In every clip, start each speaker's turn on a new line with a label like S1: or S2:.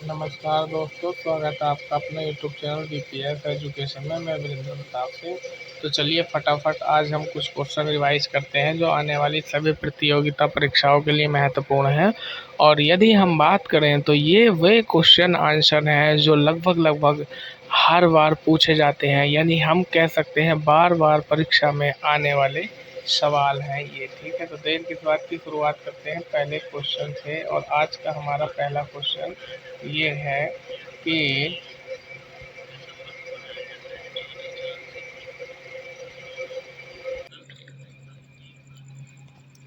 S1: नमस्कार दोस्तों, स्वागत है आपका अपने यूट्यूब चैनल डीपीएस एजुकेशन में। मैं वीरेंद्र प्रताप सिंह। तो चलिए फटाफट आज हम कुछ क्वेश्चन रिवाइज करते हैं जो आने वाली सभी प्रतियोगिता परीक्षाओं के लिए महत्वपूर्ण हैं। और यदि हम बात करें तो ये वे क्वेश्चन आंसर हैं जो लगभग हर बार पूछे जाते हैं, यानी हम कह सकते हैं बार बार परीक्षा में आने वाले सवाल हैं ये। ठीक है, तो देर किस बात की, शुरुआत करते हैं पहले क्वेश्चन से। और आज का हमारा पहला क्वेश्चन ये है कि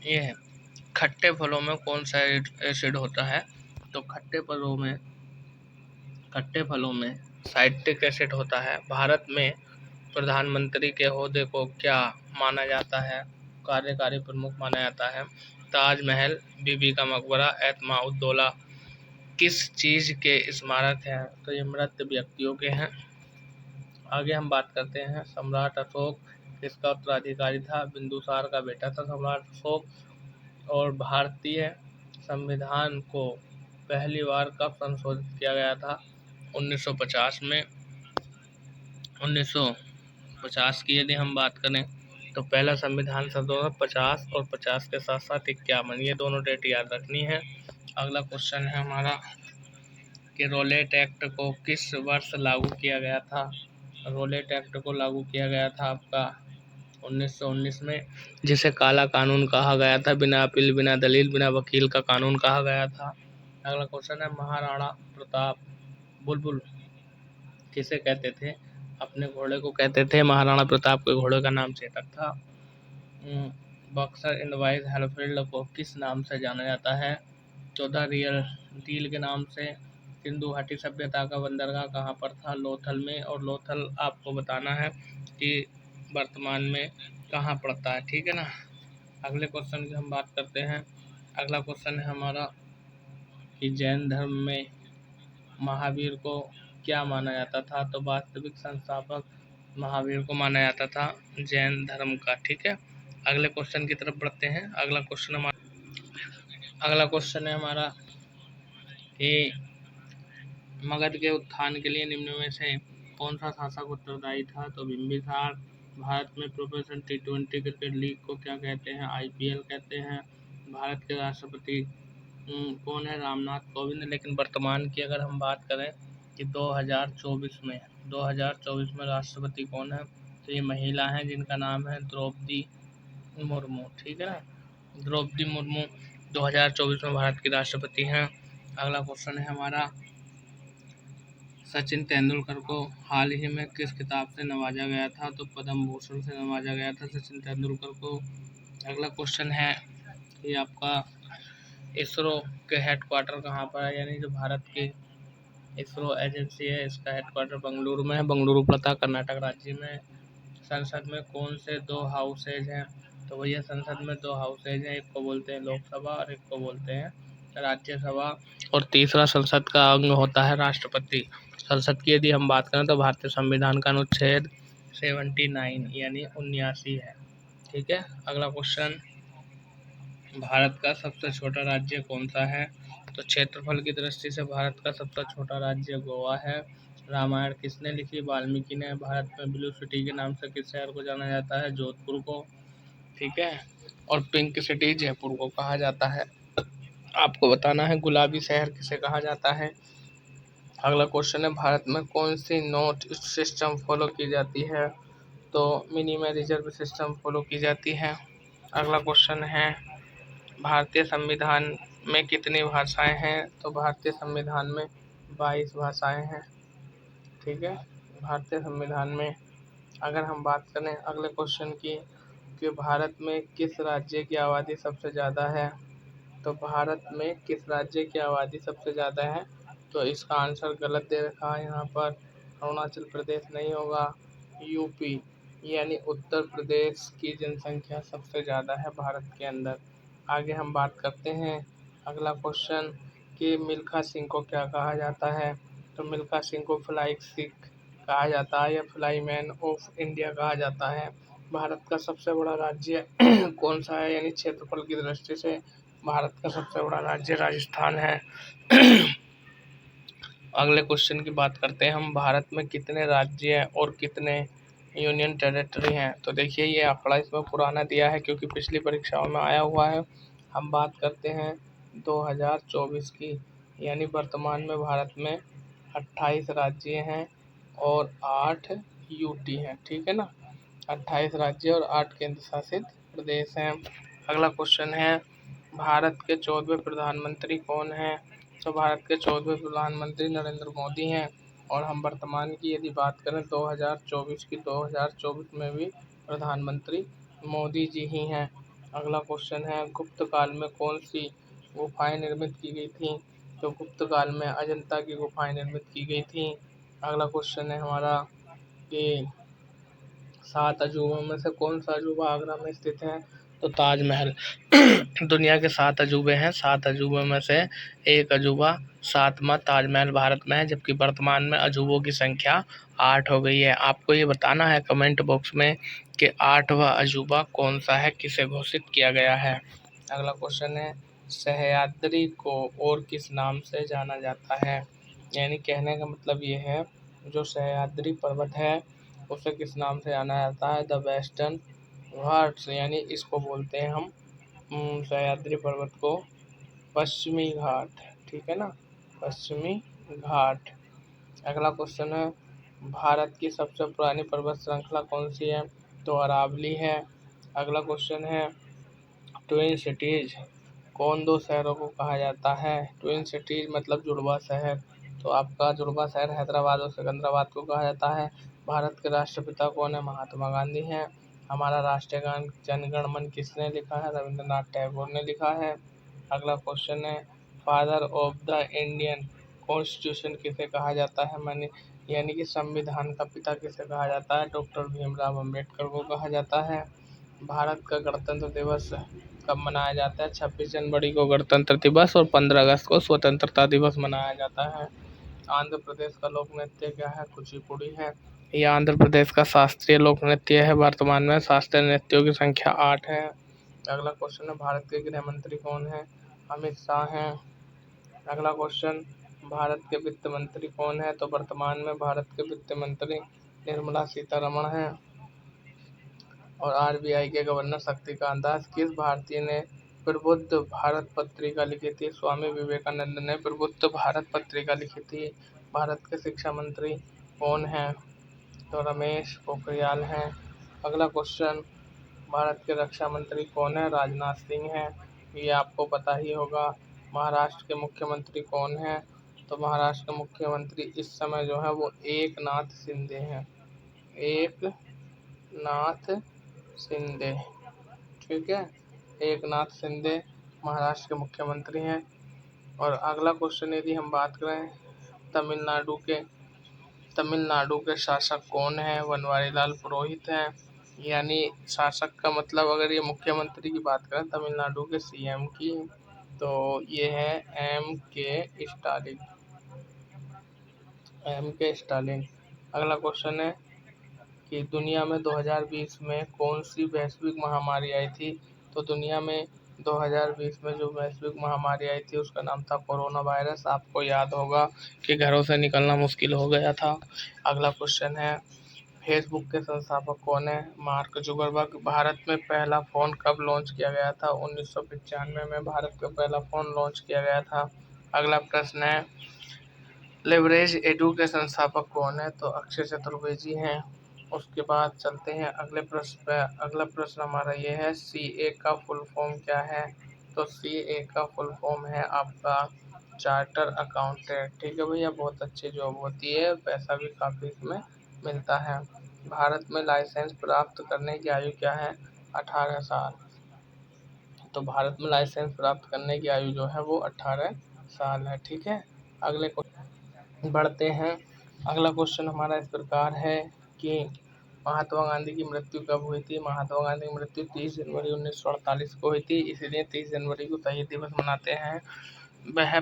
S1: ये है खट्टे फलों में कौन सा एसिड होता है। तो खट्टे फलों में साइट्रिक एसिड होता है। भारत में प्रधानमंत्री के ओहदे को क्या माना जाता है, कार्यकारी प्रमुख माना जाता है। ताजमहल, बीबी का मकबरा, एतमाउद्दौला किस चीज के स्मारक हैं। तो ये मृत व्यक्तियों के हैं। आगे हम बात करते हैं सम्राट अशोक किसका उत्तराधिकारी था। बिंदुसार का बेटा था सम्राट अशोक। और भारतीय संविधान को पहली बार कब संशोधित किया गया था। 1950 में। 1950 की यदि हम बात करें तो पहला संविधान सन 1950 और 50 के साथ साथ 51, ये दोनों डेट याद रखनी है। अगला क्वेश्चन है हमारा कि रोलेट एक्ट को किस वर्ष लागू किया गया था। रोलेट एक्ट को लागू किया गया था आपका 1919 में, जिसे काला कानून कहा गया था। बिना अपील, बिना दलील, बिना वकील का कानून कहा गया था। अगला क्वेश्चन है महाराणा प्रताप बुलबुल किसे कहते थे। अपने घोड़े को कहते थे। महाराणा प्रताप के घोड़े का नाम चेतक था। बक्सर इनवाइज हेलफील्ड को किस नाम से जाना जाता है। 14 रियल डील के नाम से। सिंधु घाटी सभ्यता का बंदरगाह कहाँ पर था। लोथल में। और लोथल आपको बताना है कि वर्तमान में कहाँ पड़ता है। ठीक है ना। अगले क्वेश्चन की हम बात करते हैं। अगला क्वेश्चन है हमारा कि जैन धर्म में महावीर को क्या माना जाता था। तो वास्तविक संस्थापक महावीर को माना जाता था जैन धर्म का। ठीक है, अगले क्वेश्चन की तरफ बढ़ते हैं। अगला क्वेश्चन है हमारा कि मगध के उत्थान के लिए निम्न में से कौन सा शासक उत्तरदायी था। तो बिंबिसार। भारत में प्रोफेशनल टी20 क्रिकेट लीग को क्या कहते हैं। आईपीएल कहते हैं। भारत के राष्ट्रपति कौन है। रामनाथ कोविंद। लेकिन वर्तमान की अगर हम बात करें कि 2024 में राष्ट्रपति कौन है, तो ये महिला हैं जिनका नाम है द्रौपदी मुर्मू। ठीक है ना, द्रौपदी मुर्मू 2024 में भारत की राष्ट्रपति हैं। अगला क्वेश्चन है हमारा सचिन तेंदुलकर को हाल ही में किस खिताब से नवाजा गया था। तो पद्म भूषण से नवाजा गया था सचिन तेंदुलकर को। अगला क्वेश्चन है कि आपका इसरो के हेडक्वार्टर कहाँ पर है, यानी जो भारत की इसरो एजेंसी है इसका हेडक्वार्टर बेंगलुरु में है। बेंगलुरु पड़ता कर्नाटक राज्य में। संसद में कौन से 2 हाउसेज हैं। तो भैया संसद में 2 हाउसेज हैं, एक को बोलते हैं लोकसभा और एक को बोलते हैं राज्यसभा। और तीसरा संसद का अंग होता है राष्ट्रपति। संसद की यदि हम बात करें तो भारतीय संविधान का अनुच्छेद 79 यानी 79 है। ठीक है, अगला क्वेश्चन भारत का सबसे छोटा राज्य कौन सा है। तो क्षेत्रफल की दृष्टि से भारत का सबसे छोटा राज्य गोवा है। रामायण किसने लिखी। वाल्मीकि ने। भारत में ब्लू सिटी के नाम से किस शहर को जाना जाता है। जोधपुर को। ठीक है, और पिंक सिटी जयपुर को कहा जाता है। आपको बताना है गुलाबी शहर किसे कहा जाता है। अगला क्वेश्चन है भारत में कौन सी नोट सिस्टम फॉलो की जाती है। तो मिनिमम रिजर्व सिस्टम फॉलो की जाती है। अगला क्वेश्चन है भारतीय संविधान में कितनी भाषाएं हैं। तो भारतीय संविधान में 22 भाषाएं हैं। ठीक है, भारतीय संविधान में अगर हम बात करें अगले क्वेश्चन की कि भारत में किस राज्य की आबादी सबसे ज़्यादा है। तो भारत में किस राज्य की आबादी सबसे ज़्यादा है। तो इसका आंसर गलत दे रखा है यहाँ पर। अरुणाचल प्रदेश नहीं होगा, यूपी यानी उत्तर प्रदेश की जनसंख्या सबसे ज़्यादा है भारत के अंदर। आगे हम बात करते हैं अगला क्वेश्चन कि मिल्खा सिंह को क्या कहा जाता है। तो मिल्खा सिंह को फ्लाइंग सिख कहा जाता है या फ्लाई मैन ऑफ इंडिया कहा जाता है। भारत का सबसे बड़ा राज्य कौन सा है, यानी क्षेत्रफल की दृष्टि से भारत का सबसे बड़ा राज्य राजस्थान है। अगले क्वेश्चन की बात करते हैं हम, भारत में कितने राज्य और कितने यूनियन टेरिटरी हैं। तो देखिए ये आंकड़ा इसमें पुराना दिया है क्योंकि पिछली परीक्षाओं में आया हुआ है। हम बात करते हैं 2024 की, यानी वर्तमान में भारत में 28 राज्य हैं और 8 यूटी हैं, ठीक है ना। 28 राज्य और 8 केंद्र शासित प्रदेश हैं। अगला क्वेश्चन है, भारत के 14वें प्रधानमंत्री कौन हैं। तो भारत के 14वें प्रधानमंत्री नरेंद्र मोदी हैं। और हम वर्तमान की यदि बात करें 2024 की, 2024 में भी प्रधानमंत्री मोदी जी ही हैं। अगला क्वेश्चन है, गुप्त काल में कौन सी गुफाएं निर्मित की गई थी। तो गुप्त काल में अजंता की गुफाएं निर्मित की गई थी। अगला क्वेश्चन है हमारा कि 7 अजूबों में से कौन सा अजूबा आगरा में स्थित है। तो ताजमहल। दुनिया के 7 अजूबे हैं, 7 अजूबों में से एक अजूबा 7वां ताजमहल भारत में है, जबकि वर्तमान में अजूबों की संख्या 8 हो गई है। आपको ये बताना है कमेंट बॉक्स में कि 8वां अजूबा कौन सा है, किसे घोषित किया गया है। अगला क्वेश्चन है, सह्याद्री को और किस नाम से जाना जाता है। यानी कहने का मतलब ये है, जो सह्याद्री पर्वत है उसे किस नाम से जाना जाता है। द वेस्टर्न घाट्स, यानी इसको बोलते हैं हम सह्याद्री पर्वत को पश्चिमी घाट, ठीक है ना, पश्चिमी घाट। अगला क्वेश्चन है, भारत की सबसे पुरानी पर्वत श्रृंखला कौन सी है। तो अरावली है। अगला क्वेश्चन है, ट्विन सिटीज कौन दो शहरों को कहा जाता है। ट्विन सिटीज मतलब जुड़वा शहर। तो आपका जुड़वा शहर हैदराबाद और सिकंदराबाद को कहा जाता है। भारत के राष्ट्रपिता कौन है। महात्मा गांधी हैं। हमारा राष्ट्रीय गान जनगण मन किसने लिखा है। रविंद्रनाथ टैगोर ने लिखा है। अगला क्वेश्चन है, father of the Indian constitution किसे कहा जाता है। मैंने यानी कि संविधान का पिता किसे कहा जाता है। डॉक्टर भीमराव अम्बेडकर को कहा जाता है। भारत का गणतंत्र दिवस कब मनाया जाता है। 26 जनवरी को गणतंत्र दिवस और 15 अगस्त को स्वतंत्रता दिवस मनाया जाता है। आंध्र प्रदेश का लोक नृत्य क्या है। कुचिपुड़ी है। यह आंध्र प्रदेश का शास्त्रीय लोक नृत्य है। वर्तमान में शास्त्रीय नृत्यों की संख्या 8 है। अगला क्वेश्चन है, भारत के गृह मंत्री कौन है। अमित शाह हैं। अगला क्वेश्चन, भारत के वित्त मंत्री कौन है। तो वर्तमान में भारत के वित्त मंत्री निर्मला सीतारमण हैं। और आरबीआई के गवर्नर शक्तिकांत दास। किस भारतीय ने प्रबुद्ध भारत पत्रिका लिखी थी। स्वामी विवेकानंद ने प्रबुद्ध भारत पत्रिका लिखी थी। भारत के शिक्षा मंत्री कौन हैं। तो रमेश पोखरियाल हैं। अगला क्वेश्चन, भारत के रक्षा मंत्री कौन है। राजनाथ सिंह हैं। ये आपको पता ही होगा। महाराष्ट्र के मुख्यमंत्री कौन हैं। तो महाराष्ट्र के मुख्यमंत्री इस समय जो है वो एकनाथ शिंदे हैं। एकनाथ शिंदे, ठीक है, एकनाथ शिंदे महाराष्ट्र के मुख्यमंत्री हैं। और अगला क्वेश्चन यदि हम बात करें तमिलनाडु के शासक कौन है। बनवारी लाल पुरोहित हैं। यानी शासक का मतलब, अगर ये मुख्यमंत्री की बात करें तमिलनाडु के सीएम की, तो ये है एम के स्टालिन। अगला क्वेश्चन है कि दुनिया में 2020 में कौन सी वैश्विक महामारी आई थी। तो दुनिया में 2020 में जो वैश्विक महामारी आई थी उसका नाम था कोरोना वायरस। आपको याद होगा कि घरों से निकलना मुश्किल हो गया था। अगला क्वेश्चन है, फेसबुक के संस्थापक कौन है। Mark Zuckerberg. भारत में पहला फ़ोन कब लॉन्च किया गया था। 1995 में भारत में पहला फ़ोन लॉन्च किया गया था। अगला प्रश्न है, लेवरेज एडू के संस्थापक कौन है। तो अक्षय चतुर्वेदी हैं। उसके बाद चलते हैं अगले प्रश्न पे। अगला प्रश्न हमारा ये है, सीए का फुल फॉर्म क्या है। तो सीए का फुल फॉर्म है आपका चार्टर अकाउंटेंट, ठीक है भैया। बहुत अच्छी जॉब होती है, पैसा भी काफ़ी इसमें मिलता है। भारत में लाइसेंस प्राप्त करने की आयु क्या है। 18 साल। तो भारत में लाइसेंस प्राप्त करने की आयु जो है वो 18 साल है, ठीक है। अगले बढ़ते हैं। अगला क्वेश्चन हमारा इस प्रकार है कि महात्मा गांधी की मृत्यु कब हुई थी। महात्मा गांधी की मृत्यु 30 जनवरी 1948 को हुई थी, इसलिए 30 जनवरी को शहीद दिवस मनाते हैं। वह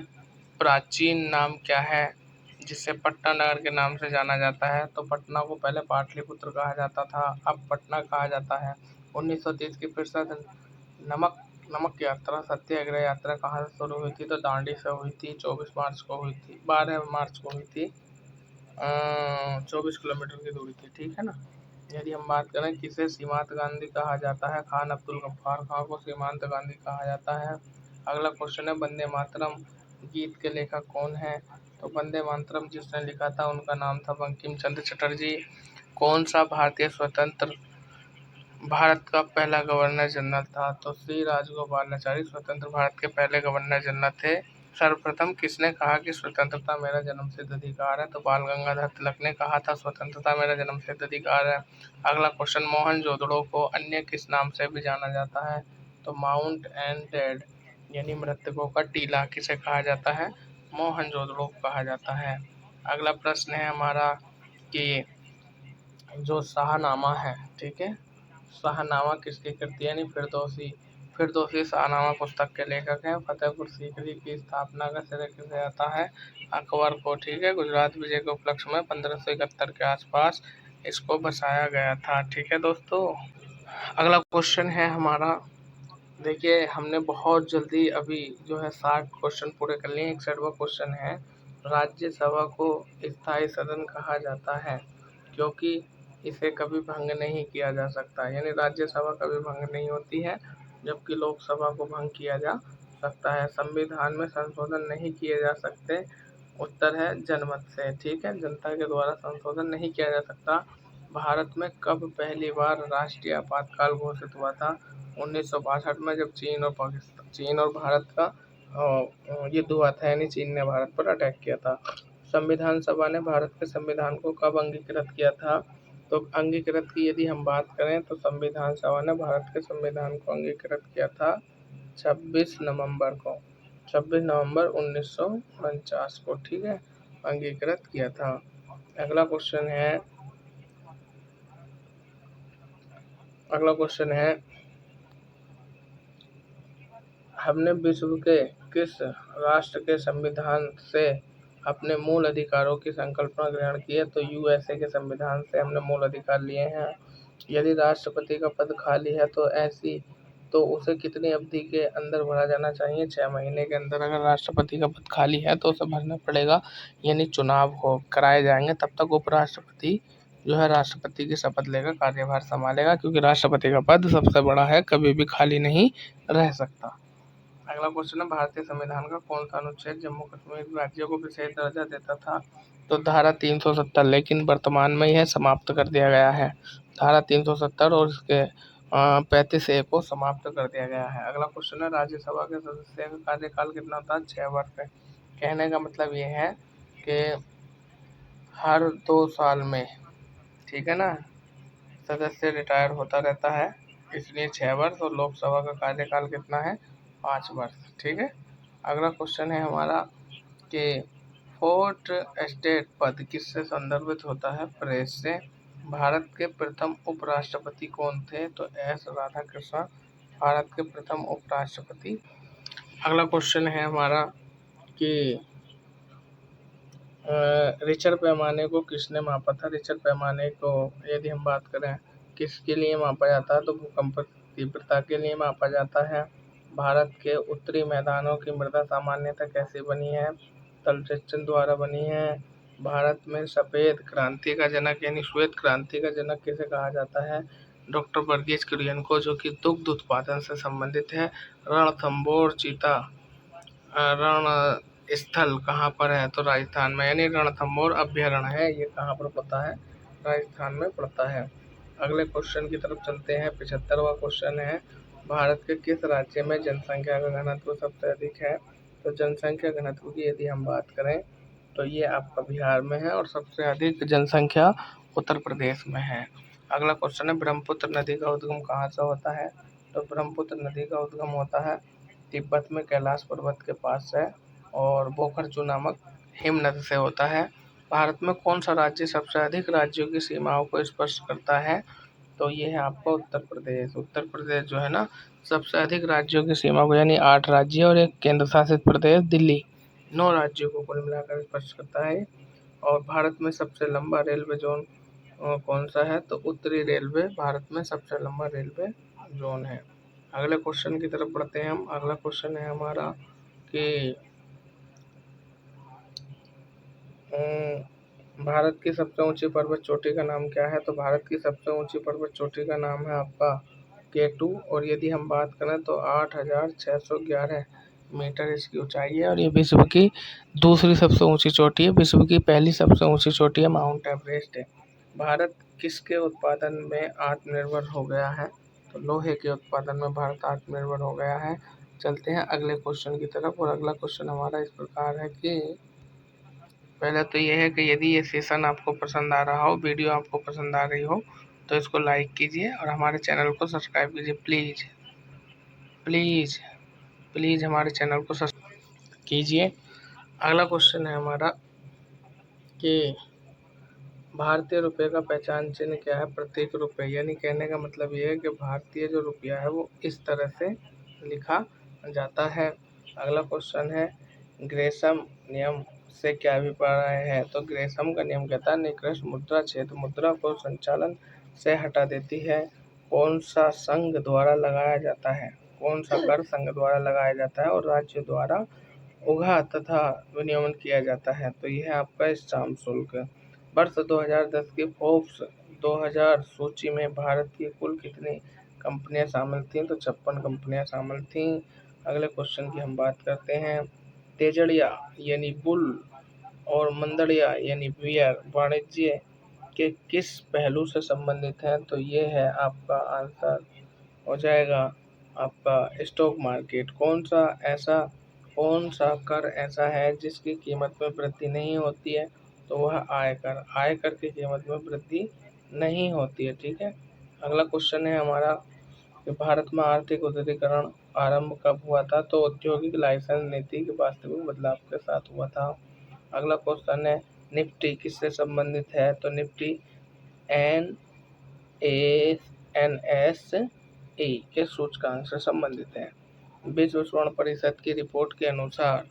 S1: प्राचीन नाम क्या है जिसे पटना नगर के नाम से जाना जाता है। तो पटना को पहले पाटलिपुत्र कहा जाता था, अब पटना कहा जाता है। 1930 की प्रसिद्ध नमक नमक यात्रा, सत्याग्रह यात्रा कहाँ से शुरू हुई थी? तो दांडी से हुई थी, 24 मार्च को हुई थी, 12 मार्च को हुई थी। 24 किलोमीटर की दूरी थी, ठीक है ना। यदि हम बात करें किसे सीमांत गांधी कहा जाता है? खान अब्दुल गफ्फार खां को सीमांत गांधी कहा जाता है। अगला क्वेश्चन है वंदे मातरम गीत के लेखक कौन है? तो वंदे मातरम जिसने लिखा था उनका नाम था बंकिम चंद्र चटर्जी। कौन सा भारतीय स्वतंत्र भारत का पहला गवर्नर जनरल था? तो श्री राजगोपालाचारी स्वतंत्र भारत के पहले गवर्नर जनरल थे। सर्वप्रथम किसने कहा कि स्वतंत्रता मेरा जन्मसिद्ध अधिकार है? तो बाल गंगाधर तिलक ने कहा था स्वतंत्रता मेरा जन्मसिद्ध अधिकार है। अगला क्वेश्चन, मोहनजोदड़ो को अन्य किस नाम से भी जाना जाता है? तो माउंट एंड डेड यानी मृतकों का टीला किसे कहा जाता है? मोहनजोदड़ो को कहा जाता है। अगला प्रश्न है हमारा कि जो शाहनामा है, ठीक है, शाहनामा किसकी कृति यानी फिरदौसी शाहनामा पुस्तक के लेखक हैं। फतेहपुर सीकरी की स्थापना का श्रेय किसे आता है? अकबर को, ठीक है। गुजरात विजय के उपलक्ष्य में 1571 के आसपास इसको बसाया गया था, ठीक है दोस्तों। अगला क्वेश्चन है हमारा, देखिए हमने बहुत जल्दी अभी जो है 60 क्वेश्चन पूरे कर लिए। 61वां क्वेश्चन है, राज्यसभा को स्थायी सदन कहा जाता है क्योंकि इसे कभी भंग नहीं किया जा सकता, यानी राज्यसभा कभी भंग नहीं होती है जबकि लोकसभा को भंग किया जा सकता है। संविधान में संशोधन नहीं किए जा सकते, उत्तर है जनमत से, ठीक है, जनता के द्वारा संशोधन नहीं किया जा सकता। भारत में कब पहली बार राष्ट्रीय आपातकाल घोषित हुआ था? 1962 में, जब चीन और भारत का युद्ध हुआ था, यानी चीन ने भारत पर अटैक किया था। संविधान सभा ने भारत के संविधान को कब अंगीकृत किया था? तो अंगीकृत की यदि हम बात करें तो संविधान सभा ने भारत के संविधान को अंगीकृत किया था 26 नवंबर को, 26 नवंबर 1949 को, ठीक है, अंगीकृत किया था। अगला क्वेश्चन है हमने विश्व के किस राष्ट्र के संविधान से अपने मूल अधिकारों की संकल्पना ग्रहण की है? तो यूएसए के संविधान से हमने मूल अधिकार लिए हैं। यदि राष्ट्रपति का पद खाली है तो उसे कितनी अवधि के अंदर भरा जाना चाहिए? 6 महीने के अंदर अगर राष्ट्रपति का पद खाली है तो उसे भरना पड़ेगा, यानी चुनाव हो कराए जाएंगे, तब तक उपराष्ट्रपति जो है राष्ट्रपति की शपथ लेकर कार्यभार संभालेगा, क्योंकि राष्ट्रपति का पद सबसे बड़ा है, कभी भी खाली नहीं रह सकता। अगला क्वेश्चन है भारतीय संविधान का कौन सा अनुच्छेद जम्मू कश्मीर राज्य को विशेष दर्जा देता था? तो धारा 370, लेकिन वर्तमान में यह समाप्त कर दिया गया है। धारा 370 और इसके 35A को समाप्त कर दिया गया है। अगला क्वेश्चन है राज्यसभा के सदस्य का कार्यकाल कितना था? 6 वर्ष। कहने का मतलब ये है कि हर 2 साल में, ठीक है ना, सदस्य रिटायर होता रहता है, इसलिए 6 वर्ष, और लोकसभा का कार्यकाल कितना है? 5 वर्ष, ठीक है। अगला क्वेश्चन है हमारा कि फोर्ट स्टेट पद किससे संदर्भित होता है? प्रेस से। भारत के प्रथम उपराष्ट्रपति कौन थे? तो एस राधाकृष्णन भारत के प्रथम उपराष्ट्रपति। अगला क्वेश्चन है हमारा कि रिचर पैमाने को किसने मापा था? रिचर पैमाने को यदि हम बात करें किसके लिए मापा जाता है? तो भूकंप तीव्रता के लिए मापा जाता है। भारत के उत्तरी मैदानों की मृदा सामान्यतः कैसी बनी है? तलछिन द्वारा बनी है। भारत में सफेद क्रांति का जनक यानी श्वेत क्रांति का जनक किसे कहा जाता है? डॉक्टर वर्गीज कुरियन को, जो कि दुग्ध उत्पादन से संबंधित है। रणथंभौर चीता रण स्थल कहाँ पर है? तो राजस्थान में, यानी रणथंभौर अभ्यारण्य है, ये कहाँ पर पड़ता है? राजस्थान में पड़ता है। अगले क्वेश्चन की तरफ चलते हैं। 75वां क्वेश्चन है भारत के किस राज्य में जनसंख्या का घनत्व सबसे अधिक है? तो जनसंख्या घनत्व की यदि हम बात करें तो ये आपका बिहार में है, और सबसे अधिक जनसंख्या उत्तर प्रदेश में है। अगला क्वेश्चन है ब्रह्मपुत्र नदी का उद्गम कहाँ से होता है? तो ब्रह्मपुत्र नदी का उद्गम होता है तिब्बत में कैलाश पर्वत के पास है, और बोखरजू नामक हिमनद से होता है। भारत में कौन सा राज्य सबसे अधिक राज्यों की सीमाओं को स्पर्श करता है? तो ये है आपका उत्तर प्रदेश। उत्तर प्रदेश जो है ना, सबसे अधिक राज्यों की सीमा को, यानी 8 राज्य और एक केंद्र शासित प्रदेश दिल्ली, 9 राज्यों को कुल मिलाकर स्पर्श करता है। और भारत में सबसे लंबा रेलवे जोन कौन सा है? तो उत्तरी रेलवे भारत में सबसे लंबा रेलवे जोन है। अगले क्वेश्चन की तरफ बढ़ते हैं हम। अगला क्वेश्चन है हमारा कि भारत की सबसे ऊंची पर्वत चोटी का नाम क्या है? तो भारत की सबसे ऊंची पर्वत चोटी का नाम है आपका K2, और यदि हम बात करें तो 8,611 मीटर इसकी ऊंचाई है, और ये विश्व की दूसरी सबसे ऊंची चोटी है। विश्व की पहली सबसे ऊंची चोटी है माउंट एवरेस्ट है। भारत किसके उत्पादन में आत्मनिर्भर हो गया है? तो लोहे के उत्पादन में भारत आत्मनिर्भर हो गया है। चलते हैं अगले क्वेश्चन की तरफ, और अगला क्वेश्चन हमारा इस प्रकार है कि पहले तो ये है कि यदि ये सेशन आपको पसंद आ रहा हो, वीडियो आपको पसंद आ रही हो, तो इसको लाइक कीजिए और हमारे चैनल को सब्सक्राइब कीजिए। प्लीज़ प्लीज़ प्लीज़ हमारे चैनल को सब्सक्राइब कीजिए। अगला क्वेश्चन है हमारा कि भारतीय रुपये का पहचान चिन्ह क्या है? प्रतीक रुपये, यानी कहने का मतलब ये है कि भारतीय जो रुपया है वो इस तरह से लिखा जाता है। अगला क्वेश्चन है ग्रेसम नियम से क्या अभिप्राय है? तो ग्रेसम का नियम कहता है निकृष्ट मुद्रा क्षेत्र मुद्रा को संचालन से हटा देती है। कौन सा संघ द्वारा लगाया जाता है? कौन सा कर संघ द्वारा लगाया जाता है और राज्य द्वारा उघा तथा विनियमन किया जाता है? तो यह है आपका स्टाम्प शुल्क। वर्ष 2010 की फोर्ब्स 2000 सूची में भारत की कुल कितनी कंपनियां शामिल थीं? तो 56 कंपनियां शामिल थीं। अगले क्वेश्चन की हम बात करते हैं। तेजड़िया यानी बुल और मंदड़िया यानी बियर वाणिज्य के किस पहलू से संबंधित हैं? तो ये है आपका आंसर हो जाएगा आपका स्टॉक मार्केट। कौन सा कर ऐसा है जिसकी कीमत में वृद्धि नहीं होती है? तो वह आयकर। आयकर की कीमत में वृद्धि नहीं होती है। ठीक है। अगला क्वेश्चन है हमारा कि भारत में आर्थिक उदारीकरण आरंभ कब हुआ था? तो औद्योगिक लाइसेंस नीति के वास्तविक बदलाव के साथ हुआ था। अगला क्वेश्चन है निफ्टी किससे संबंधित है? तो निफ्टी NSE के सूचकांक से संबंधित है। विश्व स्वर्ण परिषद की रिपोर्ट के अनुसार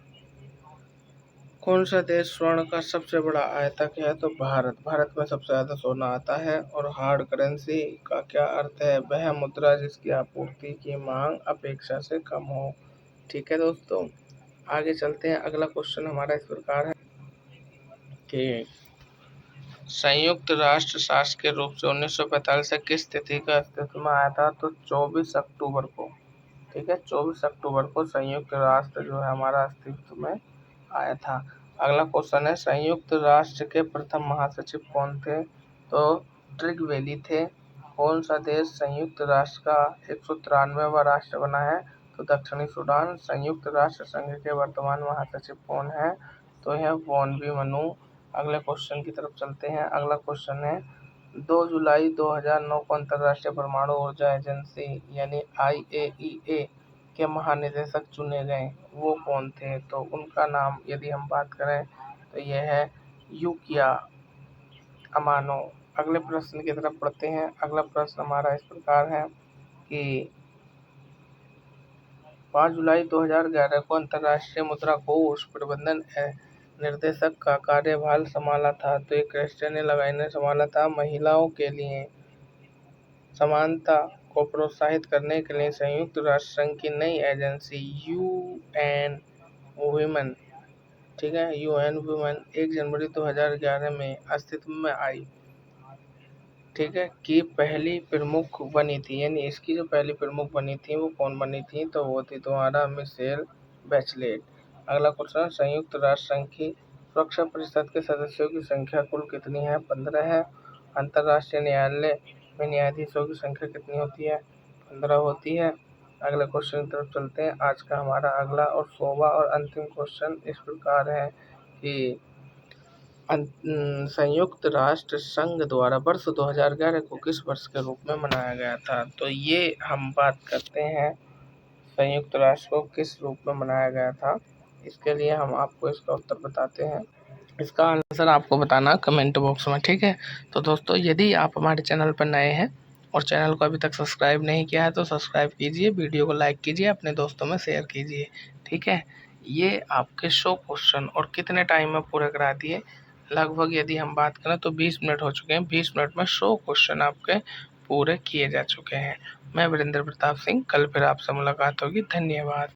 S1: कौन सा देश स्वर्ण का सबसे बड़ा आयातक है? तो भारत। भारत में सबसे ज्यादा सोना आता है। और हार्ड करेंसी का क्या अर्थ है? वह मुद्रा जिसकी आपूर्ति की मांग अपेक्षा से कम हो। ठीक है दोस्तों, आगे चलते हैं। अगला क्वेश्चन हमारा इस प्रकार है कि संयुक्त राष्ट्र शासकीय रूप से 1945 से किस तिथि का अस्तित्व में आया था? तो 24 अक्टूबर को। ठीक है, 24 अक्टूबर को संयुक्त राष्ट्र जो है हमारा अस्तित्व में आया था। अगला क्वेश्चन है संयुक्त राष्ट्र के प्रथम महासचिव कौन थे? तो ट्रिगवेली थे। कौन सा देश संयुक्त राष्ट्र का 193वां राष्ट्र बना है? तो दक्षिणी सूडान। संयुक्त राष्ट्र संघ के वर्तमान महासचिव कौन है? तो यह बॉन बी मनु। अगले क्वेश्चन की तरफ चलते हैं। अगला क्वेश्चन है 2 जुलाई 2009 को अंतर्राष्ट्रीय परमाणु ऊर्जा एजेंसी यानी IAEA के महानिदेशक चुने गए, वो कौन थे? तो उनका नाम यदि हम बात करें तो यह है यूकिया अमानो। अगले प्रश्न की तरफ पढ़ते हैं। अगला प्रश्न हमारा इस प्रकार है कि 5 जुलाई 2011 को अंतर्राष्ट्रीय मुद्रा कोष प्रबंधन निर्देशक का कार्यभार संभाला था। तो ये क्रिस्टियन लगाई ने संभाला था। महिलाओं के लिए समानता को प्रोत्साहित करने के लिए संयुक्त राष्ट्र संघ की नई एजेंसी UN वुमेन, ठीक है, UN वुमेन 1 जनवरी 2011 में अस्तित्व में आई। ठीक है, की पहली प्रमुख बनी थी, यानी इसकी जो पहली प्रमुख बनी थी वो कौन बनी थी? तो वो थी तुम्हारा मिशेल बैचलेट। अगला क्वेश्चन संयुक्त राष्ट्र संघ की सुरक्षा परिषद के सदस्यों की संख्या कुल कितनी है? 15 है। अंतर्राष्ट्रीय न्यायालय में न्यायाधीशों की संख्या कितनी होती है? 15 होती है। अगले क्वेश्चन की तरफ चलते हैं। आज का हमारा अगला और 100वां और अंतिम क्वेश्चन इस प्रकार है कि संयुक्त राष्ट्र संघ द्वारा वर्ष 2011 को किस वर्ष के रूप में मनाया गया था? तो ये हम बात करते हैं संयुक्त राष्ट्र को किस रूप में मनाया गया था। इसके लिए हम आपको इसका उत्तर बताते हैं। इसका आंसर आपको बताना कमेंट बॉक्स में। ठीक है, तो दोस्तों यदि आप हमारे चैनल पर नए हैं और चैनल को अभी तक सब्सक्राइब नहीं किया है तो सब्सक्राइब कीजिए, वीडियो को लाइक कीजिए, अपने दोस्तों में शेयर कीजिए। ठीक है, ये आपके 100 क्वेश्चन और कितने टाइम में पूरे करा दिए? लगभग यदि हम बात करें तो 20 मिनट हो चुके हैं। 20 मिनट में 100 क्वेश्चन आपके पूरे किए जा चुके हैं। मैं वीरेंद्र प्रताप सिंह, कल फिर आपसे मुलाकात होगी। धन्यवाद।